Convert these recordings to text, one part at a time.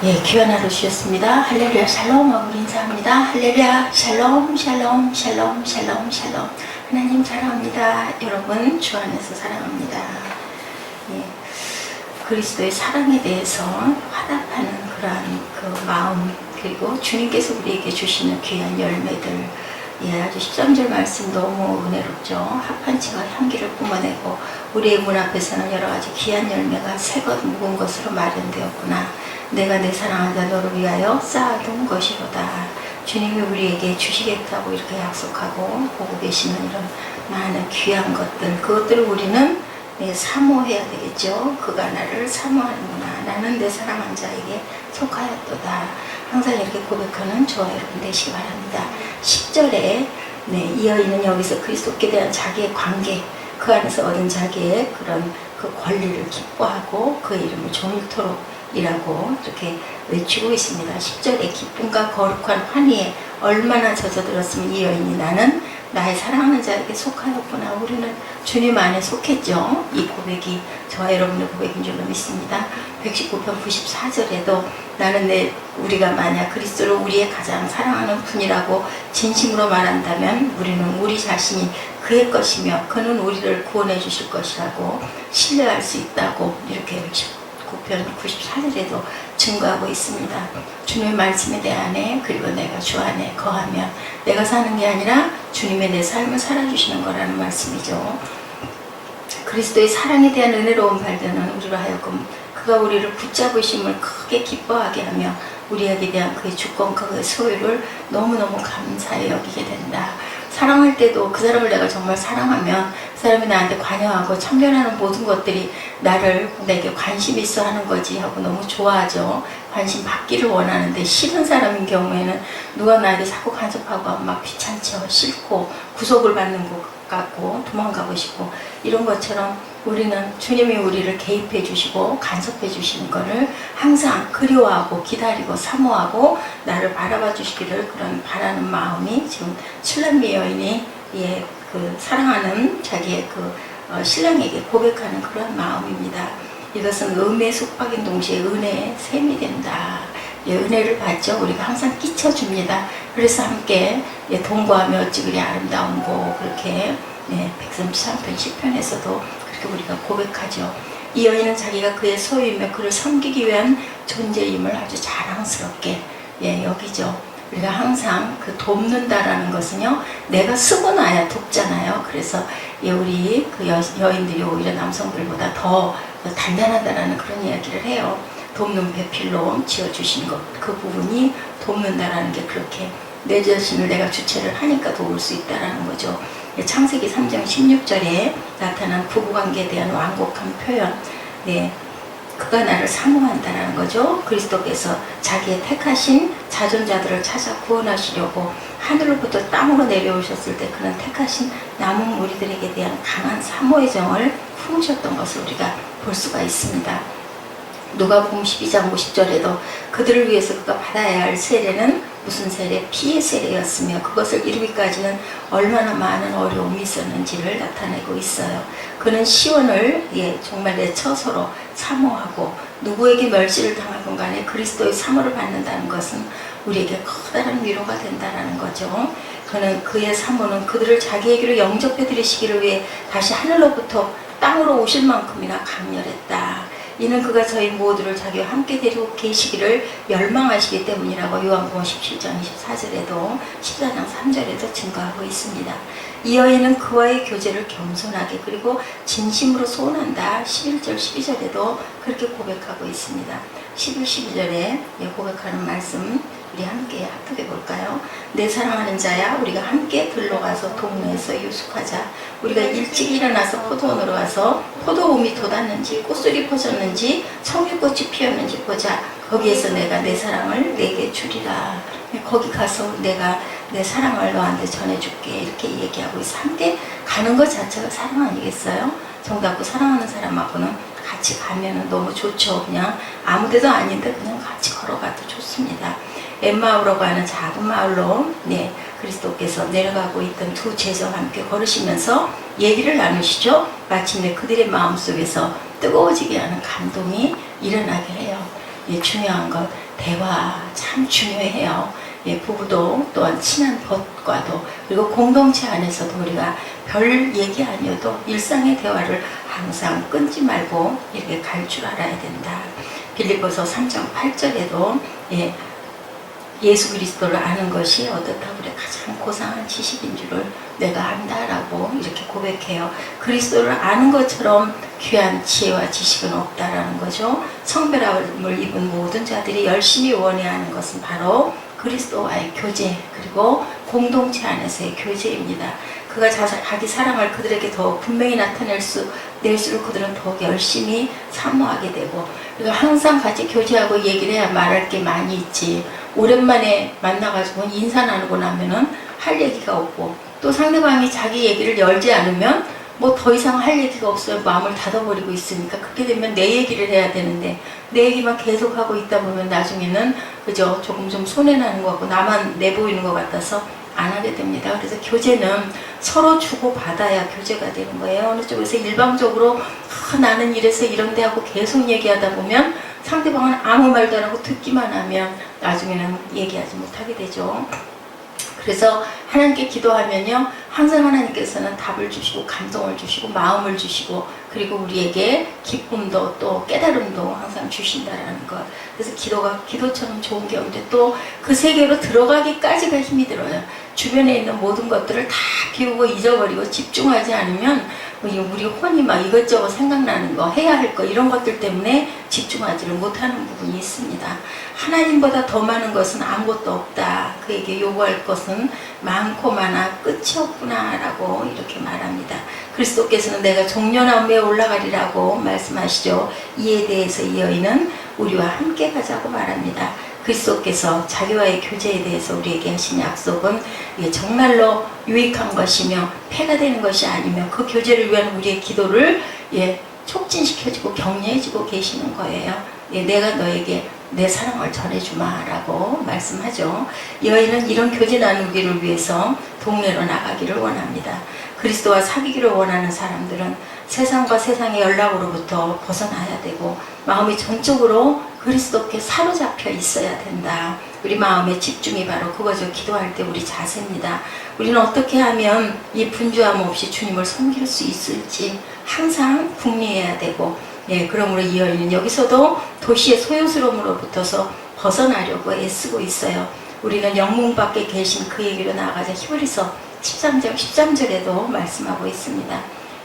예, 귀한 하루 주셨습니다. 할렐루야 샬롬 하고 인사합니다. 할렐루야 샬롬 샬롬 샬롬 샬롬 샬롬. 하나님 사랑합니다. 여러분 주 안에서 사랑합니다. 예, 그리스도의 사랑에 대해서 화답하는 그러한 그 마음, 그리고 주님께서 우리에게 주시는 귀한 열매들, 예, 아주 13절 말씀 너무 은혜롭죠. 합한치가 향기를 뿜어내고 우리의 문 앞에서는 여러 가지 귀한 열매가 새것 묵은 것으로 마련되었구나. 내가 내 사랑하는 자 너를 위하여 쌓아둔 것이로다. 주님이 우리에게 주시겠다고 이렇게 약속하고 보고 계시는 이런 많은 귀한 것들, 그것들을 우리는 사모해야 되겠죠. 그가 나를 사모하는구나. 나는 내 사랑하는 자에게 속하였도다. 항상 이렇게 고백하는 저와 여러분 되시기 바랍니다. 10절에 이 여인은 여기서 그리스도께 대한 자기의 관계, 그 안에서 얻은 자기의 그런 그 권리를 기뻐하고 그의 이름을 종일토록 이라고 이렇게 외치고 있습니다. 10절에 기쁨과 거룩한 환희에 얼마나 젖어들었으면 이 여인이 나는 나의 사랑하는 자에게 속하였구나. 우리는 주님 안에 속했죠. 이 고백이 저와 여러분의 고백인 줄로 믿습니다. 119편 94절에도 나는 우리가 만약 그리스도를 우리의 가장 사랑하는 분이라고 진심으로 말한다면 우리는 우리 자신이 그의 것이며 그는 우리를 구원해 주실 것이라고 신뢰할 수 있다고 이렇게 119편 94절에도 증거하고 있습니다. 주님의 말씀에 내 안에, 그리고 내가 주 안에 거하면 내가 사는 게 아니라 주님의 내 삶을 살아주시는 거라는 말씀이죠. 그리스도의 사랑에 대한 은혜로운 발견은 우리로 하여금 그가 우리를 붙잡으심을 크게 기뻐하게 하며 우리에게 대한 그의 주권과 그의 소유를 너무너무 감사히 여기게 된다. 사랑할 때도 그 사람을 내가 정말 사랑하면 그 사람이 나한테 관여하고 참견하는 모든 것들이 내게 관심 있어 하는 거지 하고 너무 좋아하죠. 관심 받기를 원하는데 싫은 사람인 경우에는 누가 나에게 자꾸 간섭하고 막 귀찮죠. 싫고 구속을 받는 것 같고 도망가고 싶고, 이런 것처럼 우리는 주님이 우리를 개입해 주시고 간섭해 주시는 것을 항상 그리워하고 기다리고 사모하고 나를 바라봐 주시기를 그런 바라는 마음이 지금 슐람미 여인이 그 사랑하는 자기의 그 신랑에게 고백하는 그런 마음입니다. 이것은 음의 속박인 동시에 은혜의 샘이 된다. 은혜를 받죠. 우리가 항상 끼쳐줍니다. 그래서 함께 동거하며 어찌 그리 아름다운고, 그렇게 133편 10편에서도 그렇게 우리가 고백하죠. 이 여인은 자기가 그의 소유이며 그를 섬기기 위한 존재임을 아주 자랑스럽게 여기죠. 우리가 항상 그 돕는다라는 것은요, 내가 쓰고 나야 돕잖아요. 그래서 우리 그 여인들이 오히려 남성들보다 더 단단하다라는 그런 이야기를 해요. 돕는 배필로 지어주신 것, 그 부분이 돕는다라는 게 그렇게 내 자신을 내가 주체를 하니까 도울 수 있다라는 거죠. 창세기 3장 16절에 나타난 부부관계에 대한 완곡한 표현, 그가 나를 사모한다라는 거죠. 그리스도께서 자기의 택하신 자존자들을 찾아 구원하시려고 하늘로부터 땅으로 내려오셨을 때 그는 택하신 남은 무리들에게 대한 강한 사모의 정을 품으셨던 것을 우리가 볼 수가 있습니다. 누가복음 12장 50절에도 그들을 위해서 그가 받아야 할 세례는 무슨 세례? 피의 세례였으며 그것을 이루기까지는 얼마나 많은 어려움이 있었는지를 나타내고 있어요. 그는 시온을 정말 내쳐 서로 사모하고 누구에게 멸시를 당하건 간에 그리스도의 사모를 받는다는 것은 우리에게 커다란 위로가 된다는 거죠. 그의 사모는 그들을 자기에게로 영접해 드리시기를 위해 다시 하늘로부터 땅으로 오실 만큼이나 강렬했다. 이는 그가 저희 모두를 자기와 함께 데리고 계시기를 열망하시기 때문이라고 요한복음 17장 24절에도 14장 3절에도 증거하고 있습니다. 이 여인은 그와의 교제를 겸손하게 그리고 진심으로 소원한다. 11절 12절에도 그렇게 고백하고 있습니다. 11, 12절에 고백하는 말씀 우리 함께 합독해 볼까요? 내 사랑하는 자야, 우리가 함께 들러가서 동네에서 유숙하자. 우리가 일찍 일어나서 포도원으로 가서 포도움이 돋았는지 꽃술이 퍼졌는지 청유꽃이 피었는지 보자. 거기에서 내가 내 사랑을 내게 주리라. 거기 가서 내가 내 사랑을 너한테 전해줄게. 이렇게 얘기하고 있어. 함께 가는 것 자체가 사랑 아니겠어요? 정답고 사랑하는 사람하고는 같이 가면 너무 좋죠. 그냥 아무 데도 아닌데 그냥 같이 걸어가도 좋습니다. 엠마오라고 하는 작은 마을로 그리스도께서 내려가고 있던 두 제자와 함께 걸으시면서 얘기를 나누시죠. 마침내 그들의 마음속에서 뜨거워지게 하는 감동이 일어나게 해요. 예, 중요한 것 대화 참 중요해요. 예, 부부도 또한 친한 법과도 그리고 공동체 안에서도 우리가 별 얘기 아니어도 일상의 대화를 항상 끊지 말고 이렇게 갈 줄 알아야 된다. 빌립보서 3장 8절에도 예, 예수 그리스도를 아는 것이 어떻다 그래 가장 고상한 지식인 줄을 내가 안다라고 이렇게 고백해요. 그리스도를 아는 것처럼 귀한 지혜와 지식은 없다라는 거죠. 성별함을 입은 모든 자들이 열심히 원해하는 것은 바로 그리스도와의 교제 그리고 공동체 안에서의 교제입니다. 그가 자기 사랑을 그들에게 더 분명히 낼수록 그들은 더욱 열심히 사모하게 되고 그러니까 항상 같이 교제하고 얘기를 해야 말할 게 많이 있지. 오랜만에 만나가지고 인사 나누고 나면은 할 얘기가 없고 또 상대방이 자기 얘기를 열지 않으면 뭐 더 이상 할 얘기가 없어요. 마음을 닫아버리고 있으니까 그렇게 되면 내 얘기를 해야 되는데 내 얘기만 계속 하고 있다 보면 나중에는 그죠 조금 좀 손해나는 것 같고 나만 내보이는 것 같아서 안 하게 됩니다. 그래서 교제는 서로 주고 받아야 교제가 되는 거예요. 어느 쪽에서 일방적으로 나는 이래서 이런데 하고 계속 얘기하다 보면 상대방은 아무 말도 안 하고 듣기만 하면 나중에는 얘기하지 못하게 되죠. 그래서 하나님께 기도하면요 항상 하나님께서는 답을 주시고 감동을 주시고 마음을 주시고 그리고 우리에게 기쁨도 또 깨달음도 항상 주신다라는 것. 그래서 기도가 기도처럼 좋은 게 없는데 또 그 세계로 들어가기까지가 힘이 들어요. 주변에 있는 모든 것들을 다 비우고 잊어버리고 집중하지 않으면 우리 혼이 막 이것저것 생각나는 거 해야 할 거 이런 것들 때문에 집중하지를 못하는 부분이 있습니다. 하나님보다 더 많은 것은 아무것도 없다. 그에게 요구할 것은 많고 많아 끝이 없구나 라고 이렇게 말합니다. 그리스도께서는 내가 종려나무에 올라가리라고 말씀하시죠. 이에 대해서 이 여인은 우리와 함께 가자고 말합니다. 그리스도께서 자기와의 교제에 대해서 우리에게 하신 약속은 이게 정말로 유익한 것이며 폐가 되는 것이 아니며 그 교제를 위한 우리의 기도를 촉진시켜주고 격려해주고 계시는 거예요. 내가 너에게 내 사랑을 전해주마 라고 말씀하죠. 여인은 이런 교제 나누기를 위해서 동네로 나가기를 원합니다. 그리스도와 사귀기를 원하는 사람들은 세상과 세상의 연락으로부터 벗어나야 되고 마음이 전적으로 그리스도께 사로잡혀 있어야 된다. 우리 마음의 집중이 바로 그거죠. 기도할 때 우리 자세입니다. 우리는 어떻게 하면 이 분주함 없이 주님을 섬길 수 있을지 항상 궁리해야 되고 그러므로 이 여인은 여기서도 도시의 소요스러움으로부터서 벗어나려고 애쓰고 있어요. 우리는 영문 밖에 계신 그에게로 나아가자. 히브리서 13절에도 말씀하고 있습니다.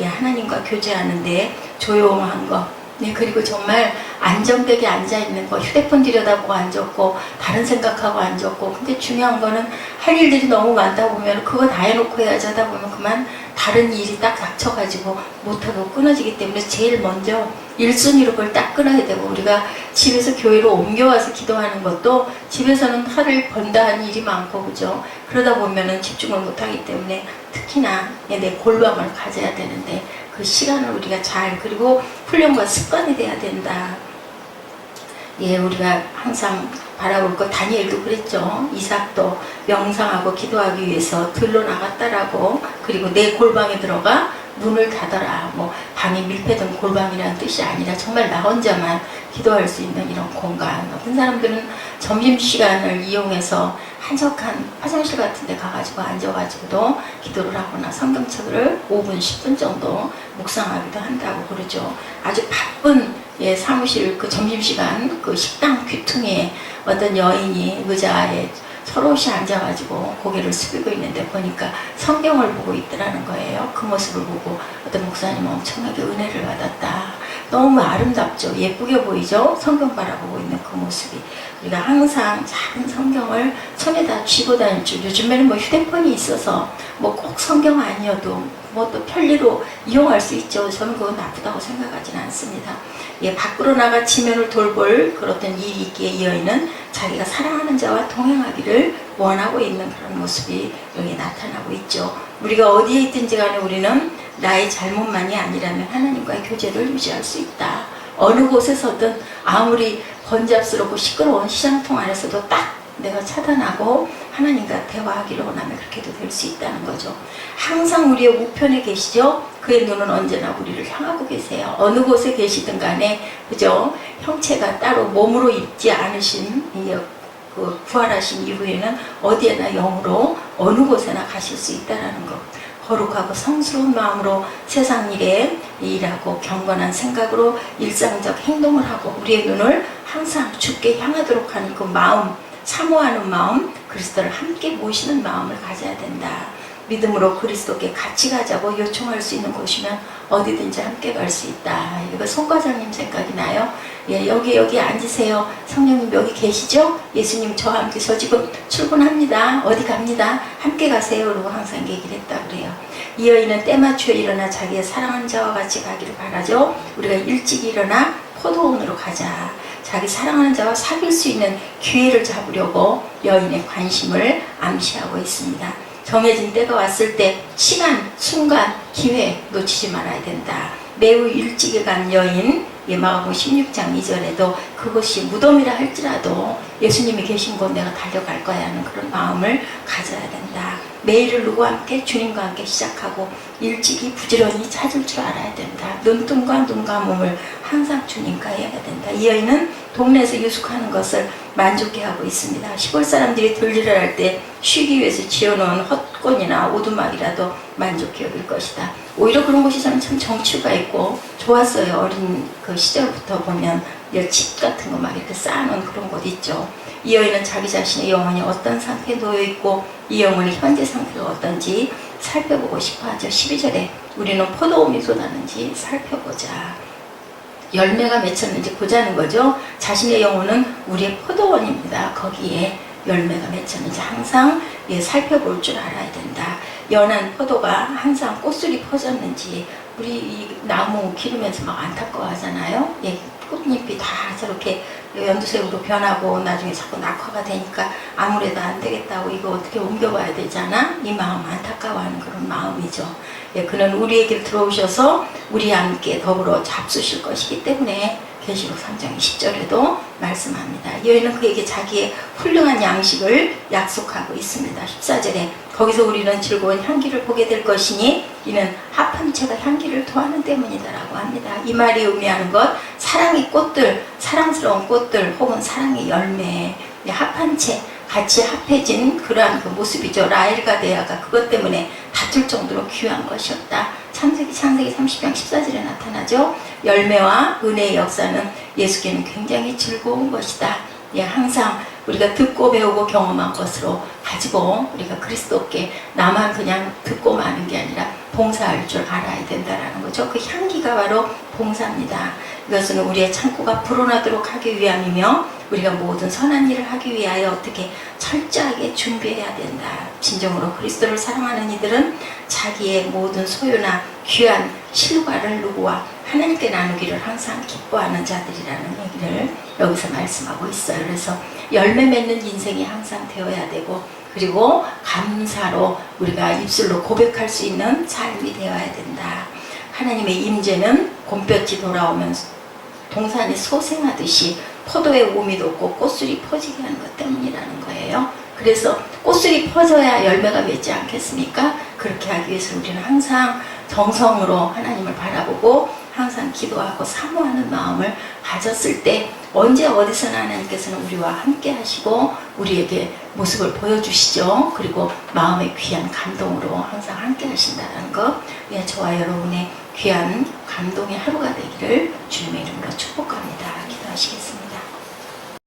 하나님과 교제하는데 조용한 것 그리고 정말 안정되게 앉아있는 거 휴대폰 들여다보고 앉았고 다른 생각하고 앉았고 근데 중요한 거는 할 일들이 너무 많다 보면 그거 다 해놓고 해야지 하다 보면 그만 다른 일이 딱 닥쳐가지고 못하고 끊어지기 때문에 제일 먼저 1순위로 그걸 딱 끊어야 되고 우리가 집에서 교회로 옮겨와서 기도하는 것도 집에서는 하루를 번다 하는 일이 많고 그죠. 그러다 보면은 집중을 못하기 때문에 특히나 내 골방을 가져야 되는데 그 시간을 우리가 잘 그리고 훈련과 습관이 돼야 된다. 우리가 항상 바라볼 것 다니엘도 그랬죠. 이삭도 명상하고 기도하기 위해서 들로 나갔다라고 그리고 내 골방에 들어가 문을 닫아라. 방이 밀폐된 골방이라는 뜻이 아니라 정말 나 혼자만 기도할 수 있는 이런 공간. 어떤 사람들은 점심시간을 이용해서 한적한 화장실 같은 데 가가지고 앉아가지고도 기도를 하거나 성경책을 5분, 10분 정도 묵상하기도 한다고 그러죠. 아주 바쁜 사무실 그 점심시간 그 식당 귀퉁이에 어떤 여인이 의자에 서로시 앉아가지고 고개를 숙이고 있는데 보니까 성경을 보고 있더라는 거예요. 그 모습을 보고 어떤 목사님은 엄청나게 은혜를 받았다. 너무 아름답죠. 예쁘게 보이죠. 성경 바라보고 있는 그 모습이. 우리가 항상 작은 성경을 손에다 쥐고 다닐 줄. 요즘에는 휴대폰이 있어서 꼭 성경 아니어도 또 편리로 이용할 수 있죠. 저는 그건 나쁘다고 생각하지는 않습니다. 밖으로 나가 지면을 돌볼 그런 일이 있기에 이 여인은 자기가 사랑하는 자와 동행하기를 원하고 있는 그런 모습이 여기 나타나고 있죠. 우리가 어디에 있든지 간에 우리는 나의 잘못만이 아니라면 하나님과의 교제를 유지할 수 있다. 어느 곳에서든 아무리 번잡스럽고 시끄러운 시장통 안에서도 딱 내가 차단하고 하나님과 대화하기를 원하면 그렇게도 될 수 있다는 거죠. 항상 우리의 우편에 계시죠. 그의 눈은 언제나 우리를 향하고 계세요. 어느 곳에 계시든 간에, 그죠? 형체가 따로 몸으로 입지 않으신 그 부활하신 이후에는 어디에나 영으로 어느 곳에나 가실 수 있다라는 것. 거룩하고 성스러운 마음으로 세상 일에 일하고 경건한 생각으로 일상적 행동을 하고 우리의 눈을 항상 주께 향하도록 하는 그 마음, 사모하는 마음, 그리스도를 함께 모시는 마음을 가져야 된다. 믿음으로 그리스도께 같이 가자고 요청할 수 있는 곳이면 어디든지 함께 갈 수 있다. 이거 송 과장님 생각이 나요. 예, 여기 앉으세요. 성령님 여기 계시죠? 예수님 저와 함께 저 지금 출근합니다. 어디 갑니다. 함께 가세요. 라고 항상 얘기를 했다 그래요. 이 여인은 때맞춰 일어나 자기의 사랑하는 자와 같이 가기를 바라죠. 우리가 일찍 일어나 포도원으로 가자. 자기 사랑하는 자와 사귈 수 있는 기회를 잡으려고 여인의 관심을 암시하고 있습니다. 정해진 때가 왔을 때 시간, 순간, 기회 놓치지 말아야 된다. 매우 일찍에 간 여인, 마가복음 16장 2절에도 그것이 무덤이라 할지라도 예수님이 계신 곳 내가 달려갈 거야 하는 그런 마음을 가져야 된다. 매일을 누구와 함께 주님과 함께 시작하고 일찍이 부지런히 찾을 줄 알아야 된다. 눈뜬과 눈 감음을 항상 주님과 해야 된다. 이 여인은 동네에서 유숙하는 것을 만족해하고 있습니다. 시골 사람들이 들리를 할 때 쉬기 위해서 지어놓은 헛권이나 오두막이라도 만족해 여길 것이다. 오히려 그런 곳이 저는 참 정취가 있고 좋았어요. 어린 그 시절부터 보면 집 같은 거 막 이렇게 쌓아놓은 그런 곳 있죠. 이 여인은 자기 자신의 영혼이 어떤 상태에 놓여있고 이 영혼이 현재 상태가 어떤지 살펴보고 싶어하죠. 12절에 우리는 포도음이 쏟았는지 살펴보자. 열매가 맺혔는지 보자는 거죠. 자신의 영혼은 우리의 포도원입니다. 거기에 열매가 맺혔는지 항상 살펴볼 줄 알아야 된다. 연한 포도가 항상 꽃술이 퍼졌는지 우리 이 나무 기르면서 막 안타까워하잖아요. 꽃잎이 다 저렇게 연두색으로 변하고 나중에 자꾸 낙화가 되니까 아무래도 안 되겠다고 이거 어떻게 옮겨봐야 되잖아. 이 마음 안타까워하는 그런 마음이죠. 그는 우리에게 들어오셔서 우리와 함께 더불어 잡수실 것이기 때문에 계시록 3장 10절에도 말씀합니다. 이 여인은 그에게 자기의 훌륭한 양식을 약속하고 있습니다. 14절에 거기서 우리는 즐거운 향기를 보게 될 것이니 이는 합한 채가 향기를 토하는 때문이다라고 합니다. 이 말이 의미하는 것, 사랑의 꽃들, 사랑스러운 꽃들 혹은 사랑의 열매, 합한 채 같이 합해진 그러한 그 모습이죠. 라헬과 레아가 그것 때문에 다툴 정도로 귀한 것이었다. 창세기 30장 14절에 나타나죠. 열매와 은혜의 역사는 예수께는 굉장히 즐거운 것이다. 항상 우리가 듣고 배우고 경험한 것으로 가지고 우리가 그리스도께 나만 그냥 듣고 마는 게 아니라 봉사할 줄 알아야 된다는 거죠. 그 향기가 바로 봉사입니다. 이것은 우리의 창고가 불어나도록 하기 위함이며 우리가 모든 선한 일을 하기 위하여 어떻게 철저하게 준비해야 된다. 진정으로 그리스도를 사랑하는 이들은 자기의 모든 소유나 귀한 실과를 누구와 하나님께 나누기를 항상 기뻐하는 자들이라는 얘기를 여기서 말씀하고 있어요. 그래서 열매 맺는 인생이 항상 되어야 되고 그리고 감사로 우리가 입술로 고백할 수 있는 삶이 되어야 된다. 하나님의 임재는 곰볕이 돌아오면 동산이 소생하듯이 포도의 우미 돋고 꽃술이 퍼지게 하는 것 때문이라는 거예요. 그래서 꽃술이 퍼져야 열매가 맺지 않겠습니까? 그렇게 하기 위해서 우리는 항상 정성으로 하나님을 바라보고 항상 기도하고 사모하는 마음을 가졌을 때 언제 어디서나 하나님께서는 우리와 함께 하시고 우리에게 모습을 보여주시죠. 그리고 마음의 귀한 감동으로 항상 함께 하신다는 것, 저와 여러분의 귀한 감동의 하루가 되기를 주님의 이름으로 축복합니다. 기도하시겠습니다.